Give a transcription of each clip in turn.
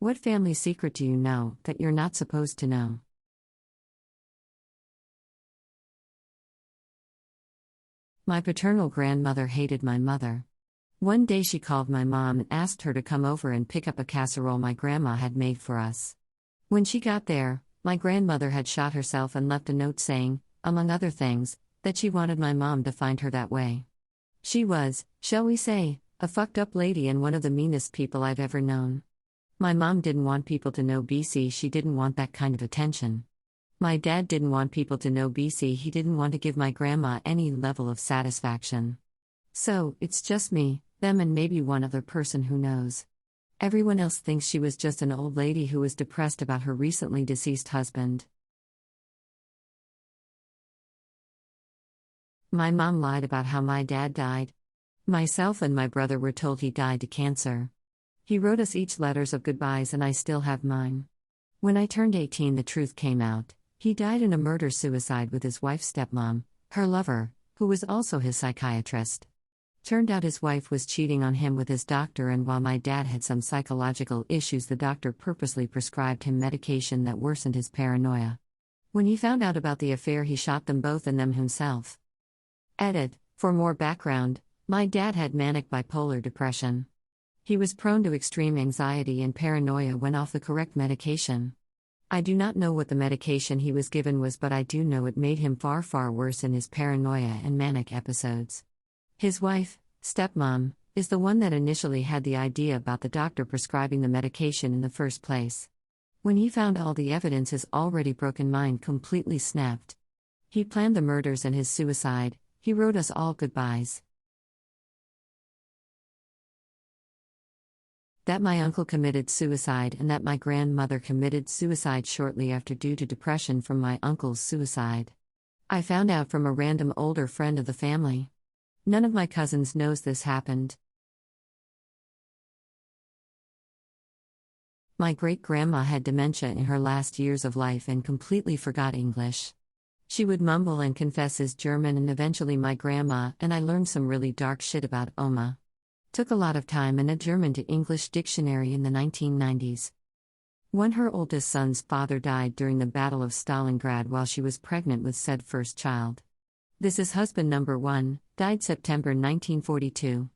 What family secret do you know that you're not supposed to know? My paternal grandmother hated my mother. One day she called my mom and asked her to come over and pick up a casserole my grandma had made for us. When she got there, my grandmother had shot herself and left a note saying, among other things, that she wanted my mom to find her that way. She was, shall we say, a fucked up lady and one of the meanest people I've ever known. My mom didn't want people to know BC, she didn't want that kind of attention. My dad didn't want people to know BC, he didn't want to give my grandma any level of satisfaction. So, it's just me, them, and maybe one other person who knows. Everyone else thinks she was just an old lady who was depressed about her recently deceased husband. My mom lied about how my dad died. Myself and my brother were told he died to cancer. He wrote us each letters of goodbyes and I still have mine. When I turned 18, the truth came out. He died in a murder-suicide with his wife's stepmom, her lover, who was also his psychiatrist. Turned out his wife was cheating on him with his doctor, and while my dad had some psychological issues, the doctor purposely prescribed him medication that worsened his paranoia. When he found out about the affair, he shot them both and them himself. Edit. For more background, my dad had manic bipolar depression. He was prone to extreme anxiety and paranoia when off the correct medication. I do not know what the medication he was given was, but I do know it made him far, far worse in his paranoia and manic episodes. His wife, stepmom, is the one that initially had the idea about the doctor prescribing the medication in the first place. When he found all the evidence, his already broken mind completely snapped. He planned the murders and his suicide. He wrote us all goodbyes. That my uncle committed suicide and that my grandmother committed suicide shortly after due to depression from my uncle's suicide. I found out from a random older friend of the family. None of my cousins knows this happened. My great-grandma had dementia in her last years of life and completely forgot English. She would mumble and confess as German, and eventually my grandma and I learned some really dark shit about Oma. Took a lot of time and a German to English dictionary in the 1990s. Her oldest son's father died during the Battle of Stalingrad while she was pregnant with said first child. This is husband number 1, died September 1942.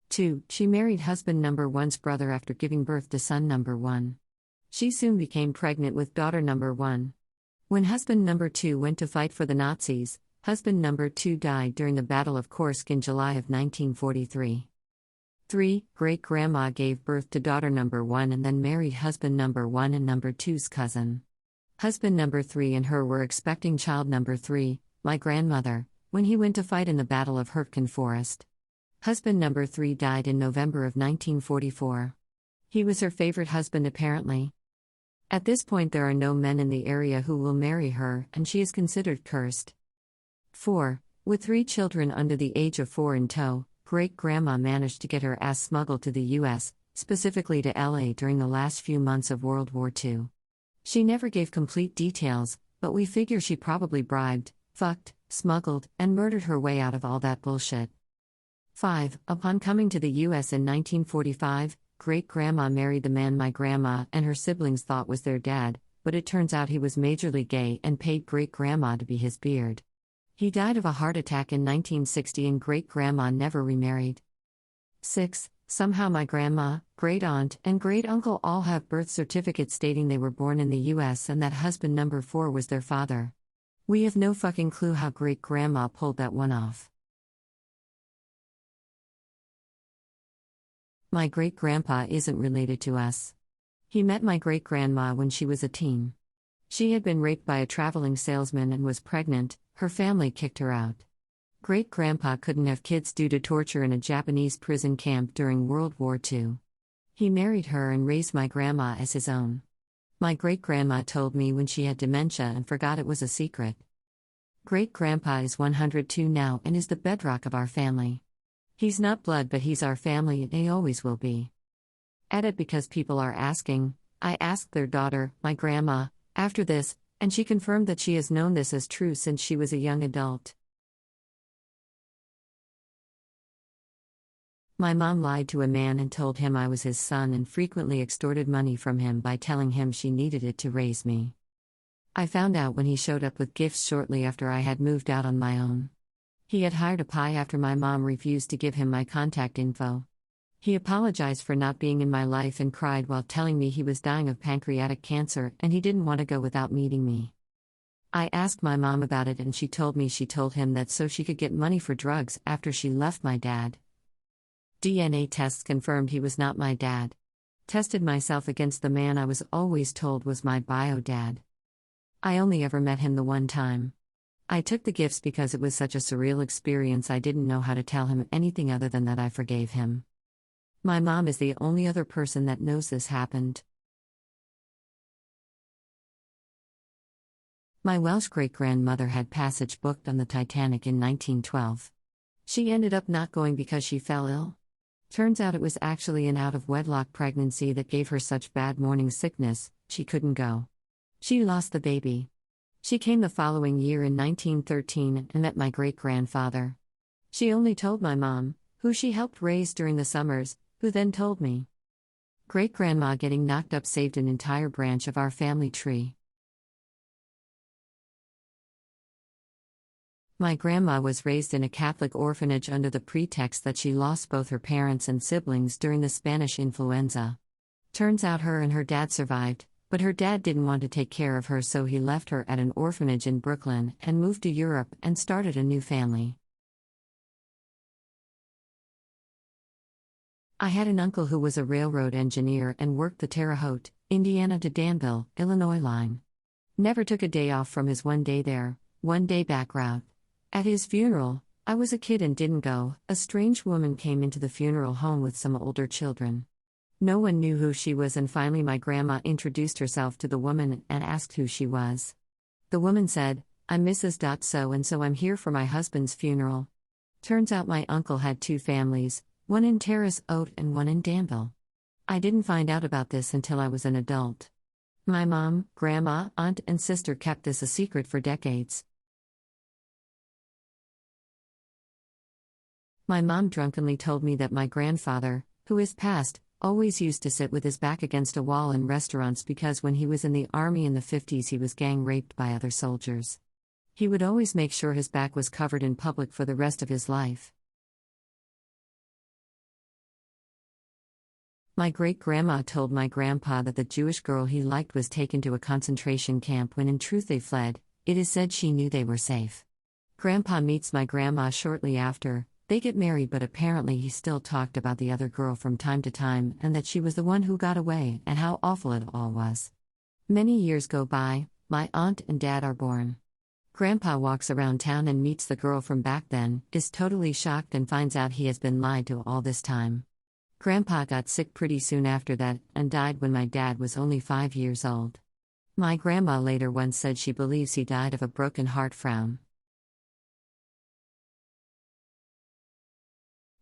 2. She married husband number 1's brother after giving birth to son number 1. She soon became pregnant with daughter number 1. When husband number 2 went to fight for the Nazis, husband number 2 died during the Battle of Kursk in July of 1943. 3. Great-grandma gave birth to daughter number 1 and then married husband number 1 and number 2's cousin. Husband number 3 and her were expecting child number 3, my grandmother, when he went to fight in the Battle of Hurtgen Forest. Husband number 3 died in November of 1944. He was her favorite husband apparently. At this point there are no men in the area who will marry her, and she is considered cursed. 4. With 3 children under the age of 4 in tow, great-grandma managed to get her ass smuggled to the U.S., specifically to L.A. during the last few months of World War II. She never gave complete details, but we figure she probably bribed, fucked, smuggled, and murdered her way out of all that bullshit. 5. Upon coming to the U.S. in 1945, great-grandma married the man my grandma and her siblings thought was their dad, but it turns out he was majorly gay and paid great-grandma to be his beard. He died of a heart attack in 1960 and great-grandma never remarried. 6. Somehow my grandma, great-aunt, and great-uncle all have birth certificates stating they were born in the U.S. and that husband number 4 was their father. We have no fucking clue how great-grandma pulled that one off. My great-grandpa isn't related to us. He met my great-grandma when she was a teen. She had been raped by a traveling salesman and was pregnant. Her family kicked her out. Great-grandpa couldn't have kids due to torture in a Japanese prison camp during World War II. He married her and raised my grandma as his own. My great-grandma told me when she had dementia and forgot it was a secret. Great-grandpa is 102 now and is the bedrock of our family. He's not blood, but he's our family and he always will be. Edit. Because people are asking, I asked their daughter, my grandma, after this, and she confirmed that she has known this as true since she was a young adult. My mom lied to a man and told him I was his son and frequently extorted money from him by telling him she needed it to raise me. I found out when he showed up with gifts shortly after I had moved out on my own. He had hired a pie after my mom refused to give him my contact info. He apologized for not being in my life and cried while telling me he was dying of pancreatic cancer and he didn't want to go without meeting me. I asked my mom about it and she told me she told him that so she could get money for drugs after she left my dad. DNA tests confirmed he was not my dad. Tested myself against the man I was always told was my bio dad. I only ever met him the one time. I took the gifts because it was such a surreal experience I didn't know how to tell him anything other than that I forgave him. My mom is the only other person that knows this happened. My Welsh great-grandmother had passage booked on the Titanic in 1912. She ended up not going because she fell ill. Turns out it was actually an out-of-wedlock pregnancy that gave her such bad morning sickness, she couldn't go. She lost the baby. She came the following year in 1913 and met my great-grandfather. She only told my mom, who she helped raise during the summers, who then told me. Great-grandma getting knocked up saved an entire branch of our family tree. My grandma was raised in a Catholic orphanage under the pretext that she lost both her parents and siblings during the Spanish influenza. Turns out her and her dad survived, but her dad didn't want to take care of her, so he left her at an orphanage in Brooklyn and moved to Europe and started a new family. I had an uncle who was a railroad engineer and worked the Terre Haute, Indiana to Danville, Illinois line. Never took a day off from his one day there, one day back route. At his funeral, I was a kid and didn't go. A strange woman came into the funeral home with some older children. No one knew who she was, and finally my grandma introduced herself to the woman and asked who she was. The woman said, "I'm Mrs. So-and-so, I'm here for my husband's funeral." Turns out my uncle had two families, one in Terre Haute and one in Danville. I didn't find out about this until I was an adult. My mom, grandma, aunt, and sister kept this a secret for decades. My mom drunkenly told me that my grandfather, who is passed, always used to sit with his back against a wall in restaurants because when he was in the army in the 50s he was gang raped by other soldiers. He would always make sure his back was covered in public for the rest of his life. My great-grandma told my grandpa that the Jewish girl he liked was taken to a concentration camp when in truth they fled. It is said she knew they were safe. Grandpa meets my grandma shortly after. They get married, but apparently he still talked about the other girl from time to time and that she was the one who got away and how awful it all was. Many years go by, my aunt and dad are born. Grandpa walks around town and meets the girl from back then, is totally shocked and finds out he has been lied to all this time. Grandpa got sick pretty soon after that and died when my dad was only 5 years old. My grandma later once said she believes he died of a broken heart. Frown.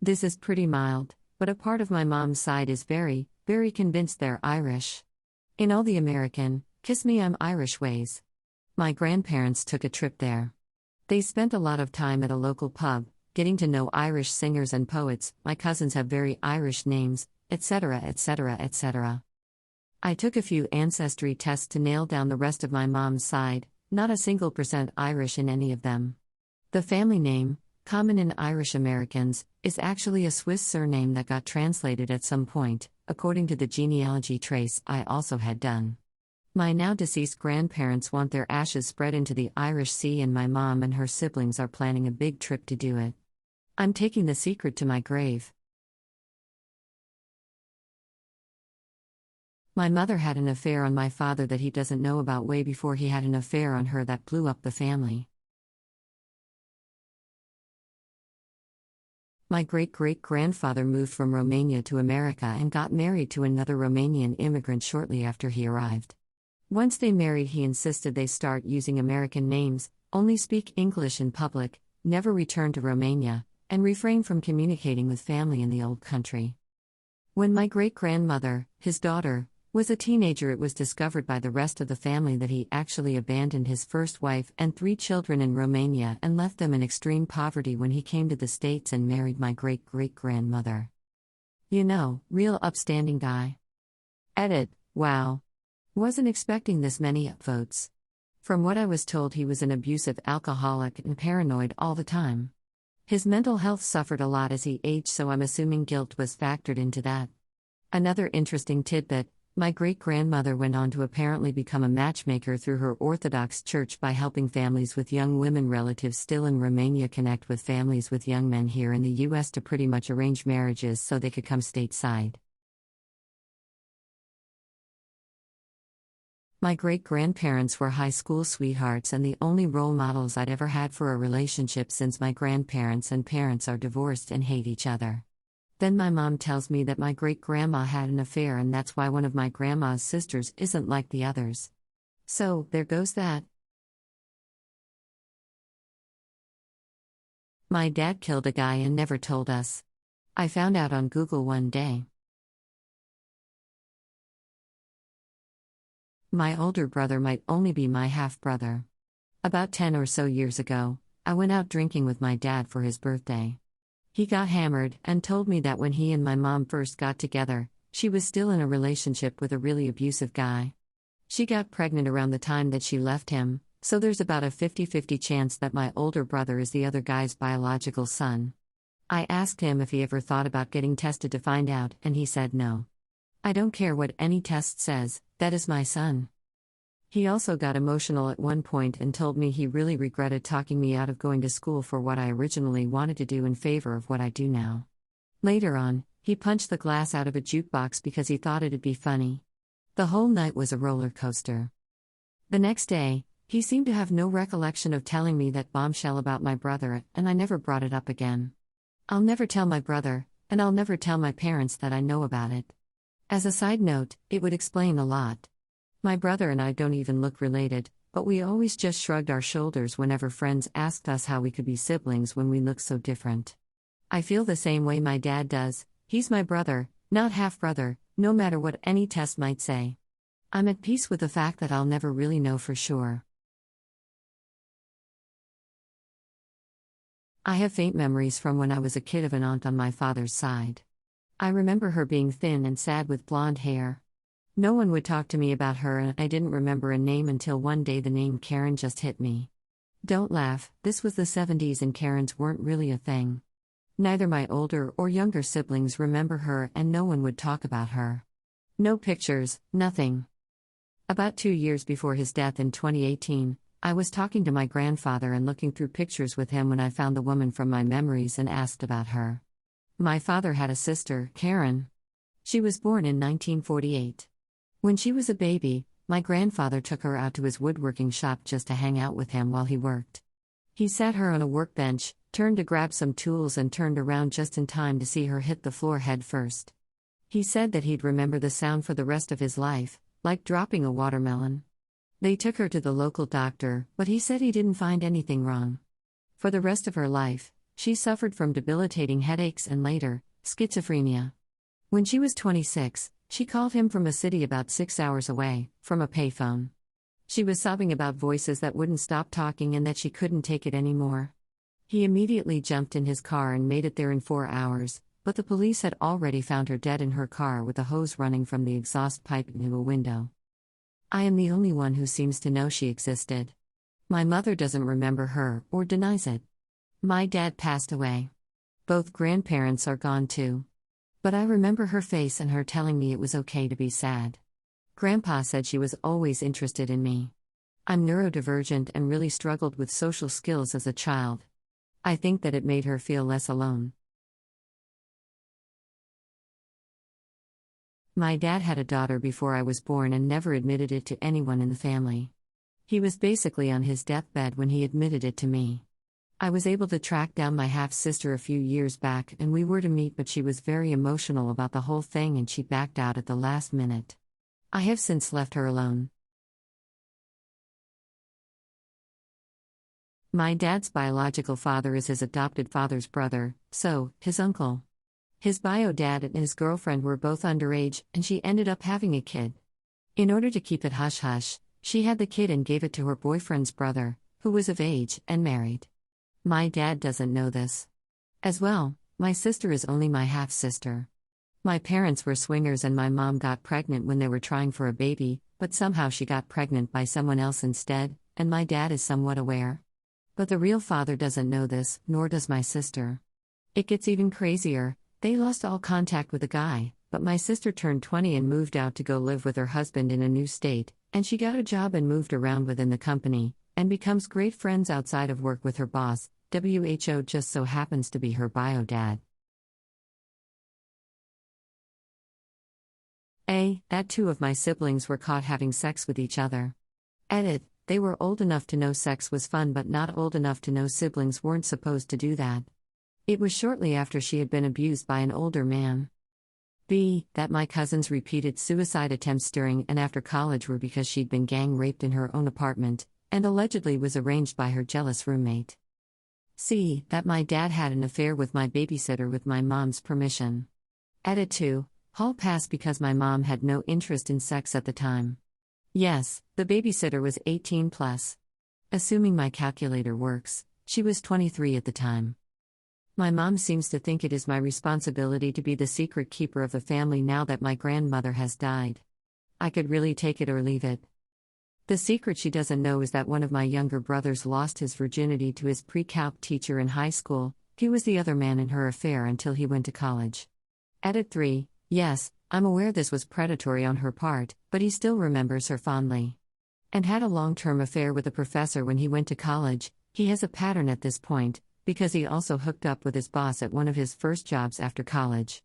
This is pretty mild, but a part of my mom's side is very, very convinced they're Irish. In all the American, kiss me I'm Irish ways. My grandparents took a trip there. They spent a lot of time at a local pub, getting to know Irish singers and poets. My cousins have very Irish names, etc., etc., etc. I took a few ancestry tests to nail down the rest of my mom's side, not a single % Irish in any of them. The family name, common in Irish Americans, is actually a Swiss surname that got translated at some point, according to the genealogy trace I also had done. My now deceased grandparents want their ashes spread into the Irish Sea, and my mom and her siblings are planning a big trip to do it. I'm taking the secret to my grave. My mother had an affair on my father that he doesn't know about way before he had an affair on her that blew up the family. My great-great-grandfather moved from Romania to America and got married to another Romanian immigrant shortly after he arrived. Once they married, he insisted they start using American names, only speak English in public, never return to Romania, and refrain from communicating with family in the old country. When my great-grandmother, his daughter, was a teenager, it was discovered by the rest of the family that he actually abandoned his first wife and 3 children in Romania and left them in extreme poverty when he came to the States and married my great-great-grandmother. Real upstanding guy. Edit, wow. Wasn't expecting this many upvotes. From what I was told, he was an abusive alcoholic and paranoid all the time. His mental health suffered a lot as he aged, so I'm assuming guilt was factored into that. Another interesting tidbit: my great-grandmother went on to apparently become a matchmaker through her Orthodox church by helping families with young women relatives still in Romania connect with families with young men here in the US to pretty much arrange marriages so they could come stateside. My great-grandparents were high school sweethearts and the only role models I'd ever had for a relationship, since my grandparents and parents are divorced and hate each other. Then my mom tells me that my great-grandma had an affair, and that's why one of my grandma's sisters isn't like the others. So, there goes that. My dad killed a guy and never told us. I found out on Google one day. My older brother might only be my half-brother. About 10 or so years ago, I went out drinking with my dad for his birthday. He got hammered and told me that when he and my mom first got together, she was still in a relationship with a really abusive guy. She got pregnant around the time that she left him, so there's about a 50-50 chance that my older brother is the other guy's biological son. I asked him if he ever thought about getting tested to find out, and he said no. I don't care what any test says, that is my son. He also got emotional at one point and told me he really regretted talking me out of going to school for what I originally wanted to do in favor of what I do now. Later on, he punched the glass out of a jukebox because he thought it'd be funny. The whole night was a roller coaster. The next day, he seemed to have no recollection of telling me that bombshell about my brother, and I never brought it up again. I'll never tell my brother, and I'll never tell my parents that I know about it. As a side note, it would explain a lot. My brother and I don't even look related, but we always just shrugged our shoulders whenever friends asked us how we could be siblings when we look so different. I feel the same way my dad does. He's my brother, not half-brother, no matter what any test might say. I'm at peace with the fact that I'll never really know for sure. I have faint memories from when I was a kid of an aunt on my father's side. I remember her being thin and sad with blonde hair. No one would talk to me about her, and I didn't remember a name until one day the name Karen just hit me. Don't laugh, this was the 70s and Karens weren't really a thing. Neither my older or younger siblings remember her, and no one would talk about her. No pictures, nothing. About 2 years before his death in 2018, I was talking to my grandfather and looking through pictures with him when I found the woman from my memories and asked about her. My father had a sister, Karen. She was born in 1948. When she was a baby, my grandfather took her out to his woodworking shop just to hang out with him while he worked. He sat her on a workbench, turned to grab some tools, and turned around just in time to see her hit the floor head first. He said that he'd remember the sound for the rest of his life, like dropping a watermelon. They took her to the local doctor, but he said he didn't find anything wrong. For the rest of her life, she suffered from debilitating headaches and later, schizophrenia. When she was 26, she called him from a city about 6 hours away, from a payphone. She was sobbing about voices that wouldn't stop talking and that she couldn't take it anymore. He immediately jumped in his car and made it there in 4 hours, but the police had already found her dead in her car with a hose running from the exhaust pipe into a window. I am the only one who seems to know she existed. My mother doesn't remember her, or denies it. My dad passed away. Both grandparents are gone too. But I remember her face and her telling me it was okay to be sad. Grandpa said she was always interested in me. I'm neurodivergent and really struggled with social skills as a child. I think that it made her feel less alone. My dad had a daughter before I was born and never admitted it to anyone in the family. He was basically on his deathbed when he admitted it to me. I was able to track down my half-sister a few years back and we were to meet, but she was very emotional about the whole thing and she backed out at the last minute. I have since left her alone. My dad's biological father is his adopted father's brother, so, his uncle. His bio dad and his girlfriend were both underage, and she ended up having a kid. In order to keep it hush-hush, she had the kid and gave it to her boyfriend's brother, who was of age and married. My dad doesn't know this. As well, my sister is only my half-sister. My parents were swingers and my mom got pregnant when they were trying for a baby, but somehow she got pregnant by someone else instead, and my dad is somewhat aware. But the real father doesn't know this, nor does my sister. It gets even crazier. They lost all contact with the guy, but my sister turned 20 and moved out to go live with her husband in a new state, and she got a job and moved around within the company, and becomes great friends outside of work with her boss. WHO just so happens to be her bio dad. That two of my siblings were caught having sex with each other. Edit. They were old enough to know sex was fun but not old enough to know siblings weren't supposed to do that. It was shortly after she had been abused by an older man. B. That my cousin's repeated suicide attempts during and after college were because she'd been gang raped in her own apartment, and allegedly was arranged by her jealous roommate. C. That my dad had an affair with my babysitter with my mom's permission. Edit 2. Hall passed because my mom had no interest in sex at the time. Yes, the babysitter was 18 plus. Assuming my calculator works, she was 23 at the time. My mom seems to think it is my responsibility to be the secret keeper of the family now that my grandmother has died. I could really take it or leave it. The secret she doesn't know is that one of my younger brothers lost his virginity to his pre-calc teacher in high school. He was the other man in her affair until he went to college. Edit 3. Yes, I'm aware this was predatory on her part, but he still remembers her fondly. And had a long-term affair with a professor when he went to college. He has a pattern at this point, because he also hooked up with his boss at one of his first jobs after college.